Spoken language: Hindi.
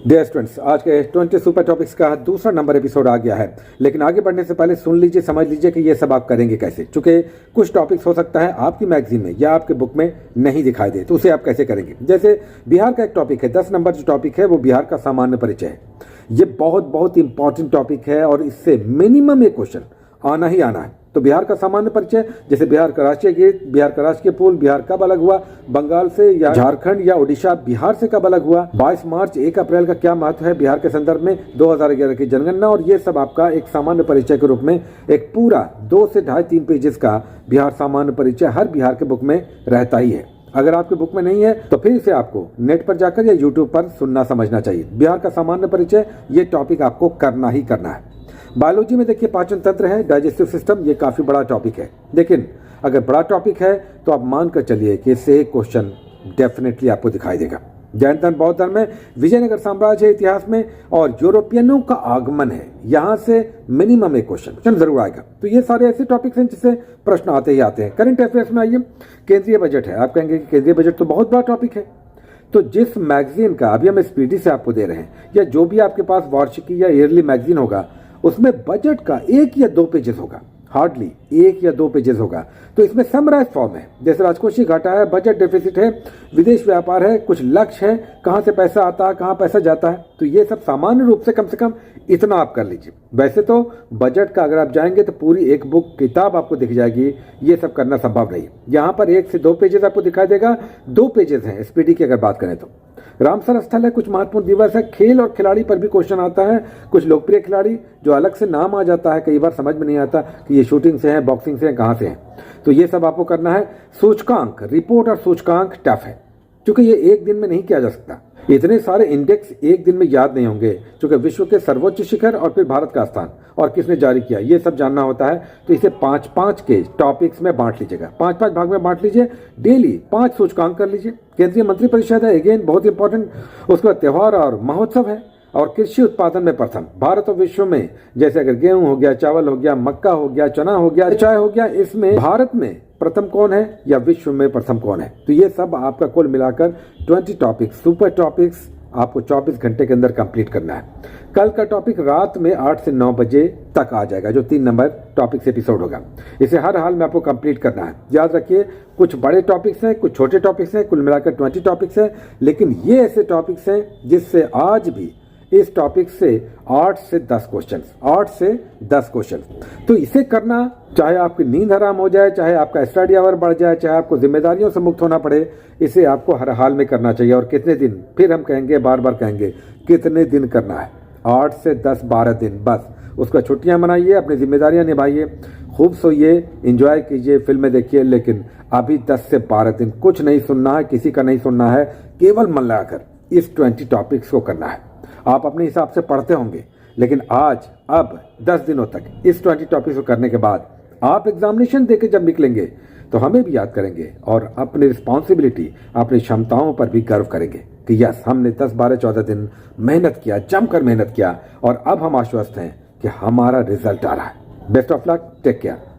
डियर स्टूडेंट्स, आज के 20 सुपर टॉपिक्स का दूसरा नंबर एपिसोड आ गया है। लेकिन आगे बढ़ने से पहले सुन लीजिए, समझ लीजिए कि ये सब आप करेंगे कैसे। चूंकि कुछ टॉपिक्स हो सकता है आपकी मैगजीन में या आपके बुक में नहीं दिखाई दे, तो उसे आप कैसे करेंगे। जैसे बिहार का एक टॉपिक है, 10 नंबर जो टॉपिक है वो बिहार का सामान्य परिचय है। ये बहुत इंपॉर्टेंट टॉपिक है और इससे मिनिमम एक क्वेश्चन आना ही आना है। तो बिहार का सामान्य परिचय, जैसे बिहार का राष्ट्रीय गीत, बिहार का राष्ट्रीय फूल, बिहार कब अलग हुआ, बंगाल से या झारखंड या उड़ीसा बिहार से कब अलग हुआ, 22 मार्च 1 अप्रैल का क्या महत्व है बिहार के संदर्भ में, 2011 की जनगणना, और ये सब आपका एक सामान्य परिचय के रूप में एक पूरा 2 से 2.5-3 पेजेस का बिहार सामान्य परिचय हर बिहार के बुक में रहता ही है। अगर आपके बुक में नहीं है तो फिर इसे आपको नेट पर जाकर या यूट्यूब पर सुनना समझना चाहिए। बिहार का सामान्य परिचय, ये टॉपिक आपको करना ही करना है। बायोलॉजी में देखिए पाचन तंत्र है, डाइजेस्टिव सिस्टम, ये काफी बड़ा टॉपिक है। लेकिन अगर बड़ा टॉपिक है तो आप मानकर चलिए कि इससे एक क्वेश्चन डेफिनेटली आपको दिखाई देगा। जैन धर्म बौद्ध धर्म में विजयनगर साम्राज्य इतिहास में और यूरोपियनों का आगमन है, यहां से मिनिमम एक क्वेश्चन जरूर आएगा। तो ये सारे ऐसे टॉपिक्स हैं जिससे प्रश्न आते ही आते हैं। करंट अफेयर्स में आइए, केंद्रीय बजट है। आप कहेंगे कि केंद्रीय बजट तो बहुत बड़ा टॉपिक है। तो जिस मैगजीन का अभी हम स्पीडी से आपको दे रहे हैं, या जो भी आपके पास वार्षिकी या ईयरली मैगजीन होगा, उसमें बजट का 1 या 2 पेजेस होगा, हार्डली 1 या 2 पेजेस होगा। तो इसमें समराइज फॉर्म है, जैसे राजकोषीय घाटा है, बजट डेफिसिट है, विदेश व्यापार है, कुछ लक्ष्य है, कहां से पैसा आता है, कहां पैसा जाता है। तो ये सब सामान्य रूप से कम इतना आप कर लीजिए। वैसे तो बजट का अगर आप जाएंगे तो पूरी एक बुक किताब आपको दिख जाएगी, ये सब करना संभव नहीं। यहां पर 1 से 2 पेजेस आपको दिखाई देगा, 2 पेजेस हैं स्पीडी की अगर बात करें तो। रामसर स्थल है, कुछ महत्वपूर्ण दिवस है, खेल और खिलाड़ी पर भी क्वेश्चन आता है, कुछ लोकप्रिय खिलाड़ी जो अलग से नाम आ जाता है, कई बार समझ में नहीं आता कि ये शूटिंग से हैं, बॉक्सिंग से हैं, कहां से हैं। तो ये सब आपको करना है। सूचकांक, रिपोर्ट और सूचकांक टफ है, क्योंकि ये एक दिन में नहीं किया जा सकता। इतने सारे इंडेक्स एक दिन में याद नहीं होंगे, क्योंकि विश्व के सर्वोच्च शिखर और फिर भारत का स्थान और किसने जारी किया, ये सब जानना होता है। तो इसे 5-5 के टॉपिक्स में बांट लीजिएगा, 5-5 भाग में बांट लीजिए। डेली 5 सूचकांक कर लीजिए। केंद्रीय मंत्रिपरिषद है, अगेन बहुत इंपॉर्टेंट। उसके बाद त्योहार और महोत्सव है, और कृषि उत्पादन में प्रथम भारत और विश्व में, जैसे अगर गेहूं हो गया, चावल हो गया, मक्का हो गया, चना हो गया, चाय हो गया, इसमें भारत में प्रथम कौन है या विश्व में प्रथम कौन है। तो ये सब आपका कुल मिलाकर 20 टॉपिक्स, सुपर टॉपिक्स आपको 24 घंटे के अंदर कंप्लीट करना है। कल का टॉपिक रात में 8 से 9 बजे तक आ जाएगा, जो 3 नंबर टॉपिक्स एपिसोड होगा। इसे हर हाल में आपको कंप्लीट करना है। याद रखिए, कुछ बड़े टॉपिक्स हैं, कुछ छोटे टॉपिक्स हैं, कुल मिलाकर 20 टॉपिक्स हैं। लेकिन ये ऐसे टॉपिक्स हैं जिससे आज भी इस टॉपिक से 8 से 10 क्वेश्चन। तो इसे करना, चाहे आपकी नींद हराम हो जाए, चाहे आपका स्टडी आवर बढ़ जाए, चाहे आपको जिम्मेदारियों से मुक्त होना पड़े, इसे आपको हर हाल में करना चाहिए। और कितने दिन, फिर हम कहेंगे, बार बार कहेंगे, कितने दिन करना है? 8 से 10, 12 दिन बस। उसका छुट्टियां मनाइए, अपनी जिम्मेदारियां निभाइए, खूब सोइए, एंजॉय कीजिए, फिल्में देखिए। लेकिन अभी 10 से 12 दिन कुछ नहीं सुनना है, किसी का नहीं सुनना है, केवल मन लगाकर इस 20 टॉपिक्स को करना है। आप अपने हिसाब से पढ़ते होंगे, लेकिन आज अब 10 दिनों तक इस 20 टॉपिक्स को करने के बाद आप एग्जामिनेशन देकर जब निकलेंगे तो हमें भी याद करेंगे और अपनी रिस्पॉन्सिबिलिटी, अपनी क्षमताओं पर भी गर्व करेंगे कि यस, हमने 10, 12, 14 दिन मेहनत किया, जमकर मेहनत किया, और अब हम आश्वस्त हैं कि हमारा रिजल्ट आ रहा है। Best of luck, take care.